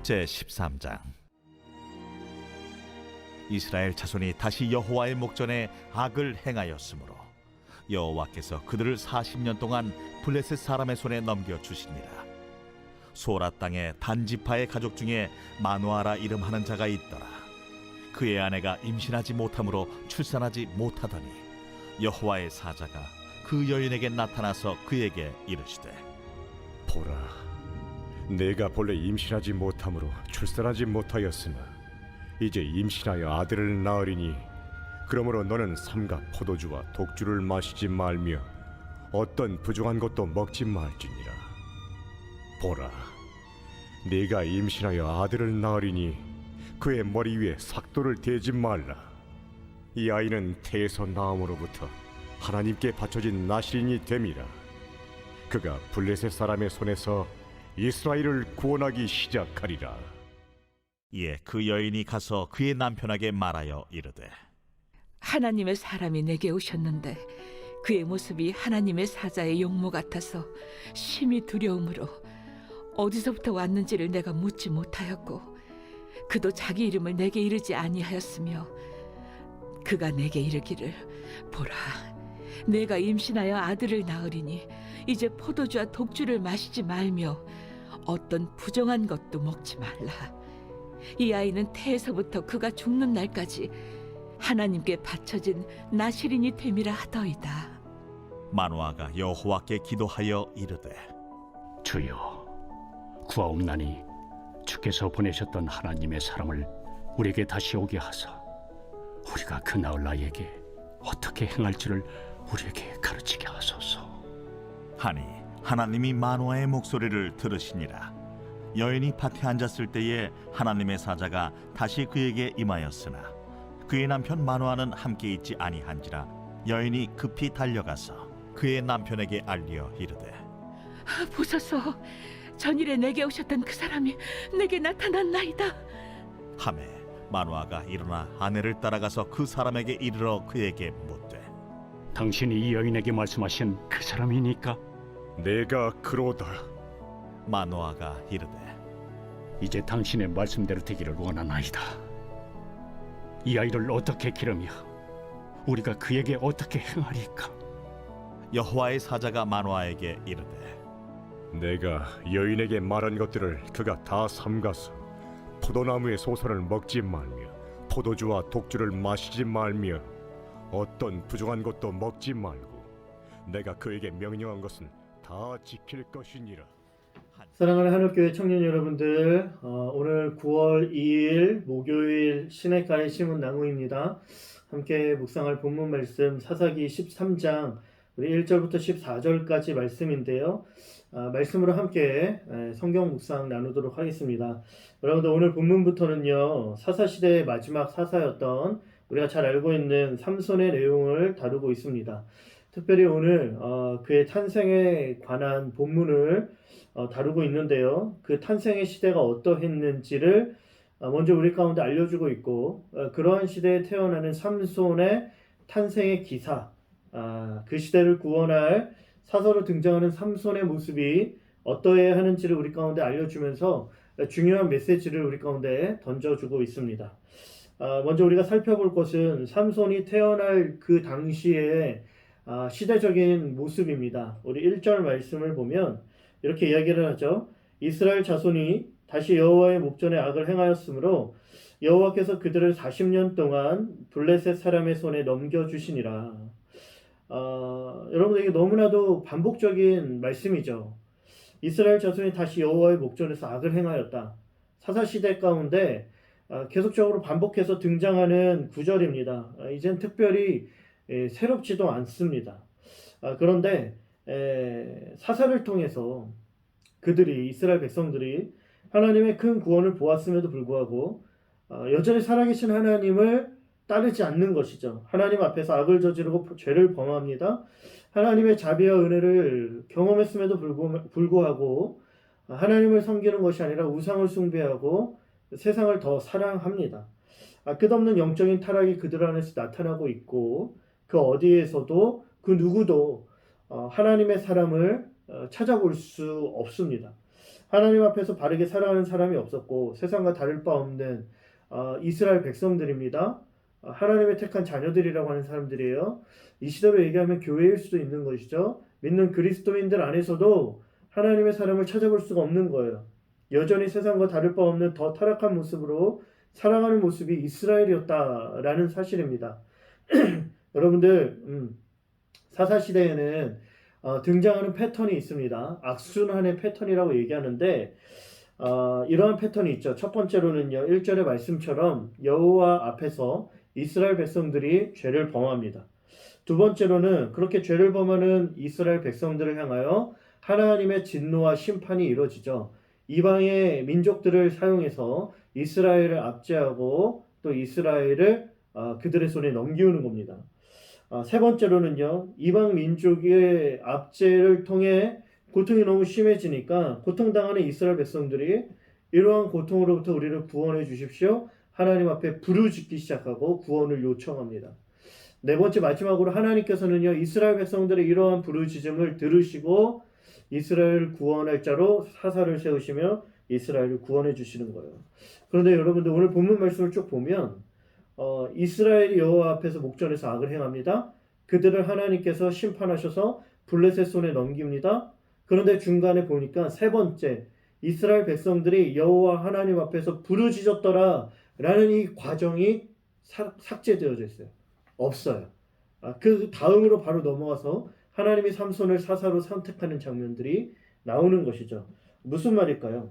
제13장. 이스라엘 자손이 다시 여호와의 목전에 악을 행하였으므로 여호와께서 그들을 40년 동안 블레셋 사람의 손에 넘겨주시니라. 소라 땅의 단지파의 가족 중에 마누아라 이름하는 자가 있더라. 그의 아내가 임신하지 못함으로 출산하지 못하더니 여호와의 사자가 그 여인에게 나타나서 그에게 이르시되, 보라, 내가 본래 임신하지 못함으로 출산하지 못하였으나 이제 임신하여 아들을 낳으리니 그러므로 너는 삼가 포도주와 독주를 마시지 말며 어떤 부정한 것도 먹지 말지니라. 보라, 네가 임신하여 아들을 낳으리니 그의 머리 위에 삭도를 대지 말라. 이 아이는 태에서 나음으로부터 하나님께 바쳐진 나실인이 됨이라. 그가 블레셋 사람의 손에서 이스라엘을 구원하기 시작하리라. 이에 그 여인이 가서 그의 남편에게 말하여 이르되, 하나님의 사람이 내게 오셨는데 그의 모습이 하나님의 사자의 용모 같아서 심히 두려움으로 어디서부터 왔는지를 내가 묻지 못하였고 그도 자기 이름을 내게 이르지 아니하였으며 그가 내게 이르기를, 보라, 내가 임신하여 아들을 낳으리니 이제 포도주와 독주를 마시지 말며 어떤 부정한 것도 먹지 말라. 이 아이는 태에서부터 그가 죽는 날까지 하나님께 바쳐진 나실인이 됨이라 하더이다. 마누아가 여호와께 기도하여 이르되, 주여, 구하옵나니 주께서 보내셨던 하나님의 사람을 우리에게 다시 오게 하사 우리가 그 나을 나에게 어떻게 행할지를 우리에게 가르치게 하소서. 하니 하나님이 마누아의 목소리를 들으시니라. 여인이 밭에 앉았을 때에 하나님의 사자가 다시 그에게 임하였으나 그의 남편 마누아는 함께 있지 아니한지라 여인이 급히 달려가서 그의 남편에게 알리어 이르되, 보소서, 전일에 내게 오셨던 그 사람이 내게 나타났나이다. 하매 마누아가 일어나 아내를 따라가서 그 사람에게 이르러 그에게 묻되, 당신이 이 여인에게 말씀하신 그 사람이니까? 내가 그로다. 마누아가 이르되, 이제 당신의 말씀대로 되기를 원하나이다. 이 아이를 어떻게 기르며 우리가 그에게 어떻게 행하리까? 여호와의 사자가 마누아에게 이르되, 내가 여인에게 말한 것들을 그가 다 삼가서 포도나무의 소선을 먹지 말며 포도주와 독주를 마시지 말며 어떤 부정한 것도 먹지 말고 내가 그에게 명령한 것은 다 지킬 것이니라. 사랑하는 한옥교회 청년 여러분들, 오늘 9월 2일 목요일 시냇가의 심은 나무입니다. 함께 묵상할 본문 말씀 사사기 13장 우리 1절부터 14절까지 말씀인데요. 말씀으로 함께 성경 묵상 나누도록 하겠습니다. 여러분들, 오늘 본문부터는요, 사사시대의 마지막 사사였던 우리가 잘 알고 있는 삼손의 내용을 다루고 있습니다. 특별히 오늘 그의 탄생에 관한 본문을 다루고 있는데요. 그 탄생의 시대가 어떠했는지를 먼저 우리 가운데 알려주고 있고, 그러한 시대에 태어나는 삼손의 탄생의 기사, 그 시대를 구원할 사서로 등장하는 삼손의 모습이 어떠해야 하는지를 우리 가운데 알려주면서 중요한 메시지를 우리 가운데 던져주고 있습니다. 먼저 우리가 살펴볼 것은 삼손이 태어날 그 당시의 시대적인 모습입니다. 우리 1절 말씀을 보면 이렇게 이야기를 하죠. 이스라엘 자손이 다시 여호와의 목전에 악을 행하였으므로 여호와께서 그들을 40년 동안 블레셋 사람의 손에 넘겨주시니라. 여러분, 이게 너무나도 반복적인 말씀이죠. 이스라엘 자손이 다시 여호와의 목전에서 악을 행하였다. 사사시대 가운데 계속적으로 반복해서 등장하는 구절입니다. 이젠 특별히 새롭지도 않습니다. 그런데 사사를 통해서 그들이, 이스라엘 백성들이 하나님의 큰 구원을 보았음에도 불구하고 여전히 살아계신 하나님을 따르지 않는 것이죠. 하나님 앞에서 악을 저지르고 죄를 범합니다. 하나님의 자비와 은혜를 경험했음에도 불구하고 하나님을 섬기는 것이 아니라 우상을 숭배하고 세상을 더 사랑합니다. 끝없는 영적인 타락이 그들 안에서 나타나고 있고, 그 어디에서도 그 누구도 하나님의 사람을 찾아볼 수 없습니다. 하나님 앞에서 바르게 살아가는 사람이 없었고 세상과 다를 바 없는 이스라엘 백성들입니다. 하나님의 택한 자녀들이라고 하는 사람들이에요. 이 시대로 얘기하면 교회일 수도 있는 것이죠. 믿는 그리스도인들 안에서도 하나님의 사람을 찾아볼 수가 없는 거예요. 여전히 세상과 다를 바 없는 더 타락한 모습으로 살아가는 모습이 이스라엘이었다라는 사실입니다. 여러분들 사사시대에는 등장하는 패턴이 있습니다. 악순환의 패턴이라고 얘기하는데 이러한 패턴이 있죠. 첫 번째로는요. 1절의 말씀처럼 여호와 앞에서 이스라엘 백성들이 죄를 범합니다. 두 번째로는 그렇게 죄를 범하는 이스라엘 백성들을 향하여 하나님의 진노와 심판이 이루어지죠. 이방의 민족들을 사용해서 이스라엘을 압제하고 또 이스라엘을 그들의 손에 넘기우는 겁니다. 세 번째로는요. 이방 민족의 압제를 통해 고통이 너무 심해지니까 고통당하는 이스라엘 백성들이 이러한 고통으로부터 우리를 구원해 주십시오. 하나님 앞에 부르짖기 시작하고 구원을 요청합니다. 네 번째 마지막으로 하나님께서는요. 이스라엘 백성들의 이러한 부르짖음을 들으시고 이스라엘을 구원할 자로 사사를 세우시며 이스라엘을 구원해 주시는 거예요. 그런데 여러분들 오늘 본문 말씀을 쭉 보면 이스라엘이 여호와 앞에서 목전에서 악을 행합니다. 그들을 하나님께서 심판하셔서 블레셋 손에 넘깁니다. 그런데 중간에 보니까 세 번째 이스라엘 백성들이 여호와 하나님 앞에서 부르짖었더라 라는 이 과정이 삭제되어져 있어요. 없어요. 그 다음으로 바로 넘어가서 하나님이 삼손을 사사로 선택하는 장면들이 나오는 것이죠. 무슨 말일까요?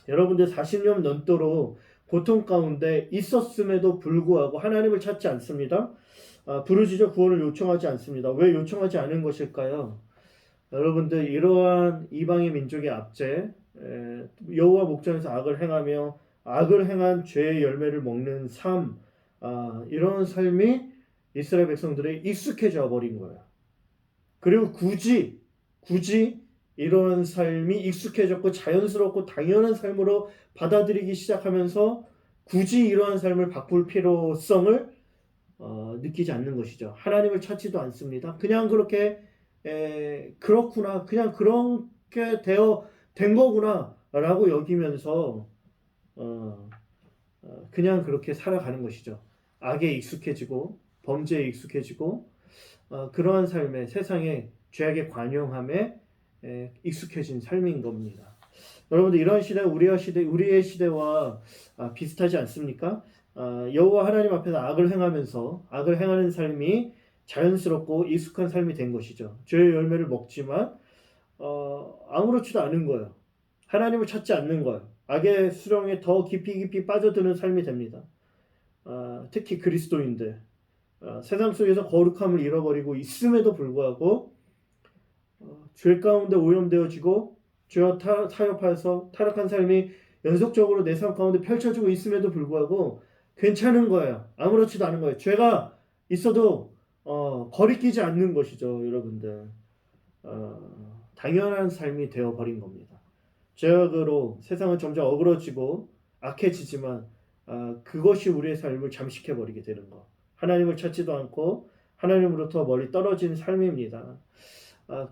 여러분들 40년 넘도록 고통 가운데 있었음에도 불구하고 하나님을 찾지 않습니다. 부르짖어 구원을 요청하지 않습니다. 왜 요청하지 않은 것일까요? 여러분들 이러한 이방의 민족의 압제, 여호와 목전에서 악을 행하며 악을 행한 죄의 열매를 먹는 삶, 이런 삶이 이스라엘 백성들이 익숙해져 버린 거예요. 그리고 굳이 이러한 삶이 익숙해졌고 자연스럽고 당연한 삶으로 받아들이기 시작하면서 굳이 이러한 삶을 바꿀 필요성을 느끼지 않는 것이죠. 하나님을 찾지도 않습니다. 그냥 그렇게 그렇구나, 그냥 그렇게 된 거구나 라고 여기면서 그냥 그렇게 살아가는 것이죠. 악에 익숙해지고 범죄에 익숙해지고 그러한 삶에 세상에 죄악에 관용함에 익숙해진 삶인 겁니다. 여러분들 이런 시대 우리의 시대와 비슷하지 않습니까? 여호와 하나님 앞에서 악을 행하면서 악을 행하는 삶이 자연스럽고 익숙한 삶이 된 것이죠. 죄의 열매를 먹지만 아무렇지도 않은 거예요. 하나님을 찾지 않는 거예요. 악의 수렁에 더 깊이 빠져드는 삶이 됩니다. 특히 그리스도인들 세상 속에서 거룩함을 잃어버리고 있음에도 불구하고 죄 가운데 오염되어지고 죄와 타협하여서 타락한 삶이 연속적으로 내 삶 가운데 펼쳐지고 있음에도 불구하고 괜찮은 거예요. 아무렇지도 않은 거예요. 죄가 있어도 거리끼지 않는 것이죠. 여러분들 당연한 삶이 되어버린 겁니다. 죄악으로 세상은 점점 어그러지고 악해지지만 그것이 우리의 삶을 잠식해버리게 되는 것. 하나님을 찾지도 않고 하나님으로부터 멀리 떨어진 삶입니다.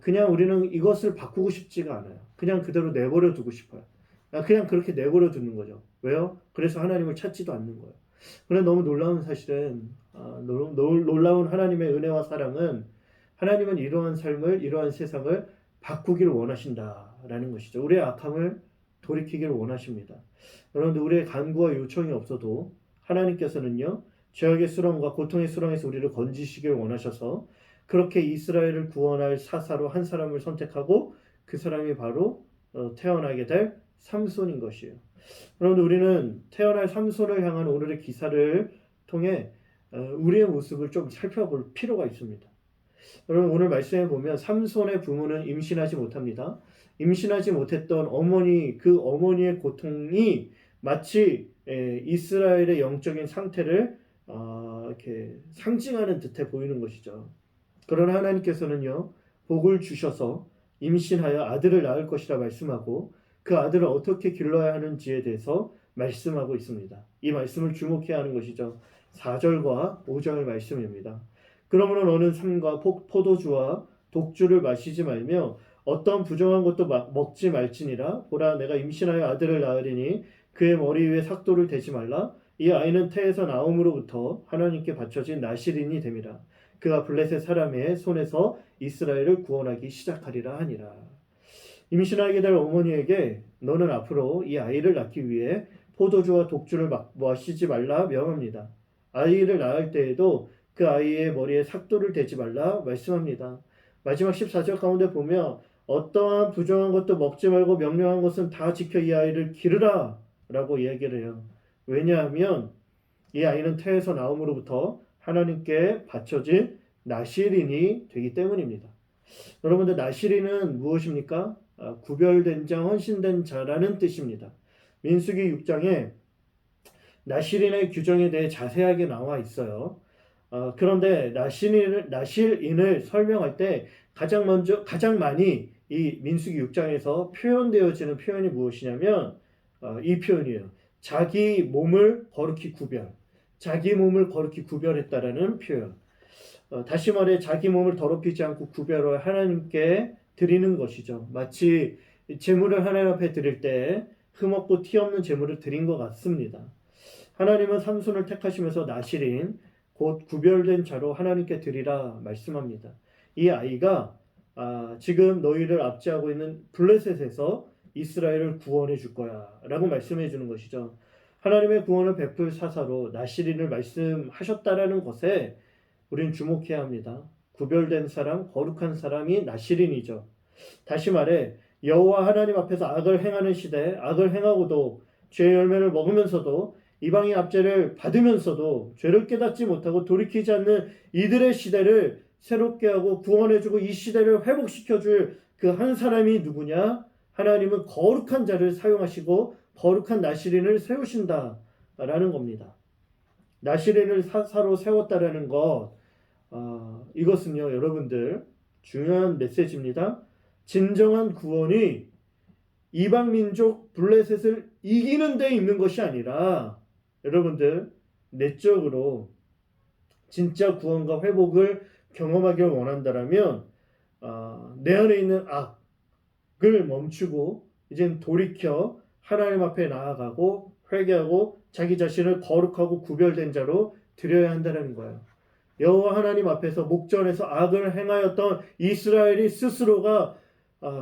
그냥 우리는 이것을 바꾸고 싶지가 않아요. 그냥 그대로 내버려 두고 싶어요. 그냥 그렇게 내버려 두는 거죠. 왜요? 그래서 하나님을 찾지도 않는 거예요. 그런데 너무 놀라운 사실은 놀라운 하나님의 은혜와 사랑은 하나님은 이러한 삶을 이러한 세상을 바꾸기를 원하신다라는 것이죠. 우리의 악함을 돌이키기를 원하십니다. 여러분들 우리의 간구와 요청이 없어도 하나님께서는요. 죄악의 수렁과 고통의 수렁에서 우리를 건지시길 원하셔서 그렇게 이스라엘을 구원할 사사로 한 사람을 선택하고 그 사람이 바로 태어나게 될 삼손인 것이에요. 여러분 우리는 태어날 삼손을 향한 오늘의 기사를 통해 우리의 모습을 좀 살펴볼 필요가 있습니다. 여러분 오늘 말씀에 보면 삼손의 부모는 임신하지 못합니다. 임신하지 못했던 그 어머니의 고통이 마치 이스라엘의 영적인 상태를 이렇게 상징하는 듯해 보이는 것이죠. 그러나 하나님께서는요 복을 주셔서 임신하여 아들을 낳을 것이라 말씀하고 그 아들을 어떻게 길러야 하는지에 대해서 말씀하고 있습니다. 이 말씀을 주목해야 하는 것이죠. 4절과 5절 말씀입니다. 그러므로 너는 삼과 포도주와 독주를 마시지 말며 어떤 부정한 것도 먹지 말지니라. 보라, 내가 임신하여 아들을 낳으리니 그의 머리 위에 삭도를 대지 말라. 이 아이는 태에서 나옴으로부터 하나님께 바쳐진 나실인이 됨이라. 그가 블레셋 사람의 손에서 이스라엘을 구원하기 시작하리라 하니라. 임신하게 될 어머니에게 너는 앞으로 이 아이를 낳기 위해 포도주와 독주를 마시지 말라 명합니다. 아이를 낳을 때에도 그 아이의 머리에 삭도를 대지 말라 말씀합니다. 마지막 14절 가운데 보면 어떠한 부정한 것도 먹지 말고 명령한 것은 다 지켜 이 아이를 기르라 라고 이야기를 해요. 왜냐하면 이 아이는 태에서 나옴으로부터 하나님께 바쳐진 나실인이 되기 때문입니다. 여러분들, 나실인은 무엇입니까? 구별된 자, 헌신된 자라는 뜻입니다. 민수기 6장에 나실인의 규정에 대해 자세하게 나와 있어요. 그런데 나실인을 설명할 때 가장 많이 이 민수기 6장에서 표현되어지는 표현이 무엇이냐면 이 표현이에요. 자기 몸을 거룩히 구별했다라는 표현. 다시 말해 자기 몸을 더럽히지 않고 구별하여 하나님께 드리는 것이죠. 마치 제물을 하나님 앞에 드릴 때 흠없고 티 없는 제물을 드린 것 같습니다. 하나님은 삼손을 택하시면서 나실인 곧 구별된 자로 하나님께 드리라 말씀합니다. 이 아이가 지금 너희를 압제하고 있는 블레셋에서 이스라엘을 구원해 줄 거야 라고 말씀해 주는 것이죠. 하나님의 구원을 베풀 사사로 나실인을 말씀하셨다라는 것에 우리는 주목해야 합니다. 구별된 사람, 거룩한 사람이 나실인이죠. 다시 말해 여호와 하나님 앞에서 악을 행하는 시대에 악을 행하고도 죄의 열매를 먹으면서도 이방의 압제를 받으면서도 죄를 깨닫지 못하고 돌이키지 않는 이들의 시대를 새롭게 하고 구원해주고 이 시대를 회복시켜줄 그 한 사람이 누구냐? 하나님은 거룩한 자를 사용하시고 거룩한 나실인을 세우신다라는 겁니다. 나실인을 사사로 세웠다라는 것, 이것은요 여러분들 중요한 메시지입니다. 진정한 구원이 이방민족 블레셋을 이기는 데 있는 것이 아니라 여러분들 내적으로 진짜 구원과 회복을 경험하길 원한다라면 내 안에 있는 악을 멈추고 이젠 돌이켜 하나님 앞에 나아가고 회개하고 자기 자신을 거룩하고 구별된 자로 드려야 한다는 거예요. 여호와 하나님 앞에서 목전에서 악을 행하였던 이스라엘이 스스로가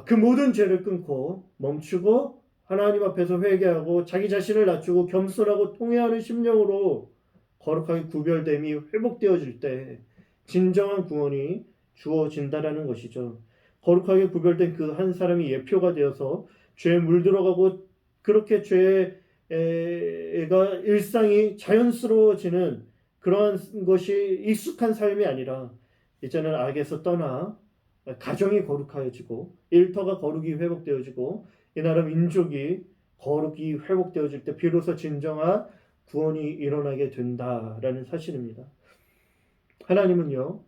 그 모든 죄를 끊고 멈추고 하나님 앞에서 회개하고 자기 자신을 낮추고 겸손하고 통회하는 심령으로 거룩하게 구별됨이 회복되어질 때 진정한 구원이 주어진다라는 것이죠. 거룩하게 구별된 그 한 사람이 예표가 되어서 죄에 물들어가고 그렇게 죄가 일상이 자연스러워지는 그러한 것이 익숙한 삶이 아니라 이제는 악에서 떠나 가정이 거룩하여지고 일터가 거룩이 회복되어지고 이 나라 민족이 거룩이 회복되어질 때 비로소 진정한 구원이 일어나게 된다라는 사실입니다. 하나님은요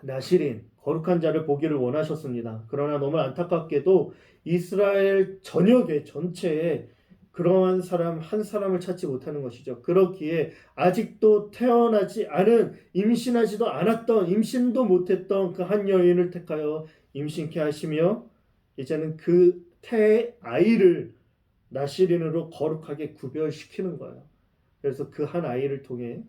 나실인 거룩한 자를 보기를 원하셨습니다. 그러나 너무 안타깝게도 이스라엘 전체에 그러한 사람 한 사람을 찾지 못하는 것이죠. 그렇기에 아직도 태어나지 않은 임신하지도 않았던 임신도 못했던 그 한 여인을 택하여 임신케 하시며 이제는 그 태 아이를 나실인으로 거룩하게 구별시키는 거예요. 그래서 그 한 아이를 통해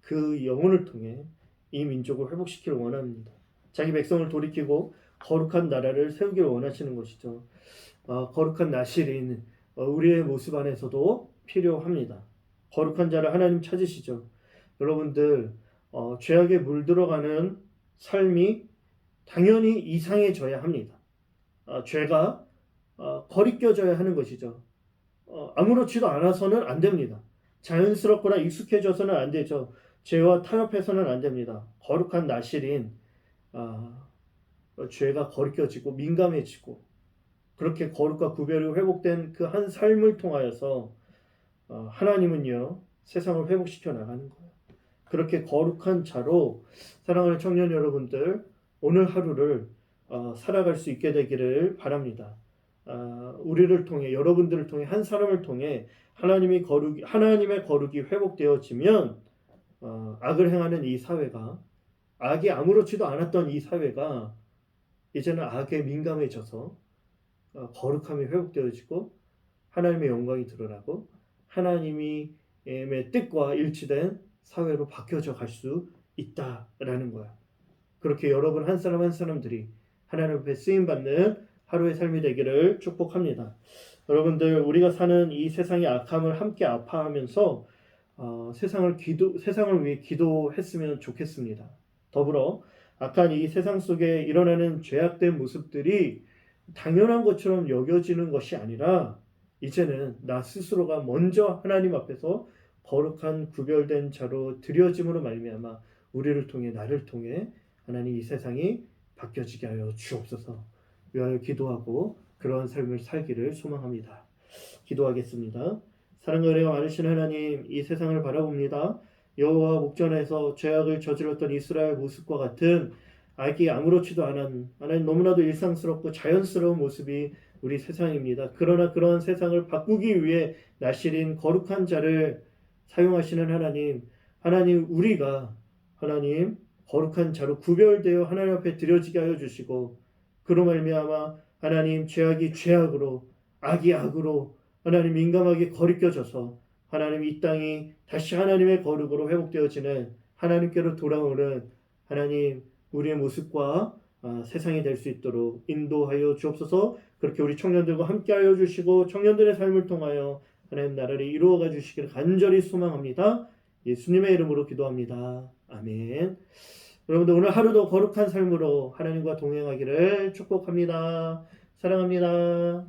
그 영혼을 통해 이 민족을 회복시키길 원합니다. 자기 백성을 돌이키고 거룩한 나라를 세우길 원하시는 것이죠. 거룩한 나실인 우리의 모습 안에서도 필요합니다. 거룩한 자를 하나님 찾으시죠. 여러분들 죄악에 물들어가는 삶이 당연히 이상해져야 합니다. 죄가 거리껴져야 하는 것이죠. 아무렇지도 않아서는 안 됩니다. 자연스럽거나 익숙해져서는 안 되죠. 죄와 타협해서는 안 됩니다. 거룩한 나실인 죄가 거리껴지고 민감해지고 그렇게 거룩과 구별이 회복된 그 한 삶을 통하여서 하나님은요 세상을 회복시켜 나가는 거예요. 그렇게 거룩한 자로 사랑하는 청년 여러분들 오늘 하루를 살아갈 수 있게 되기를 바랍니다. 우리를 통해 여러분들을 통해 한 사람을 통해 하나님의 거룩이 회복되어지면 악을 행하는 이 사회가 악이 아무렇지도 않았던 이 사회가 이제는 악에 민감해져서 거룩함이 회복되어지고 하나님의 영광이 드러나고 하나님의 뜻과 일치된 사회로 바뀌어져 갈 수 있다라는 거야. 그렇게 여러분 한 사람 한 사람들이 하나님 앞에 쓰임받는 하루의 삶이 되기를 축복합니다. 여러분들, 우리가 사는 이 세상의 악함을 함께 아파하면서 세상을 위해 기도했으면 좋겠습니다. 더불어 악한 이 세상 속에 일어나는 죄악된 모습들이 당연한 것처럼 여겨지는 것이 아니라 이제는 나 스스로가 먼저 하나님 앞에서 거룩한 구별된 자로 드려짐으로 말미암아 우리를 통해 나를 통해 하나님 이 세상이 바뀌어지게 하여 주옵소서. 위하여 기도하고 그러한 삶을 살기를 소망합니다. 기도하겠습니다. 사랑과 은혜가 많으신 하나님, 이 세상을 바라봅니다. 여호와 목전에서 죄악을 저질렀던 이스라엘 모습과 같은 악이 아무렇지도 않은 하나님 너무나도 일상스럽고 자연스러운 모습이 우리 세상입니다. 그러나 그러한 세상을 바꾸기 위해 나시린 거룩한 자를 사용하시는 하나님 우리가 하나님 거룩한 자로 구별되어 하나님 앞에 드려지게 하여 주시고 그로 말미암아 하나님 죄악이 죄악으로 악이 악으로 하나님 민감하게 거리껴져서 하나님 이 땅이 다시 하나님의 거룩으로 회복되어지는 하나님께로 돌아오는 하나님 우리의 모습과 세상이 될 수 있도록 인도하여 주옵소서. 그렇게 우리 청년들과 함께하여 주시고 청년들의 삶을 통하여 하나님 나라를 이루어가 주시기를 간절히 소망합니다. 예수님의 이름으로 기도합니다. 아멘. 여러분들 오늘 하루도 거룩한 삶으로 하나님과 동행하기를 축복합니다. 사랑합니다.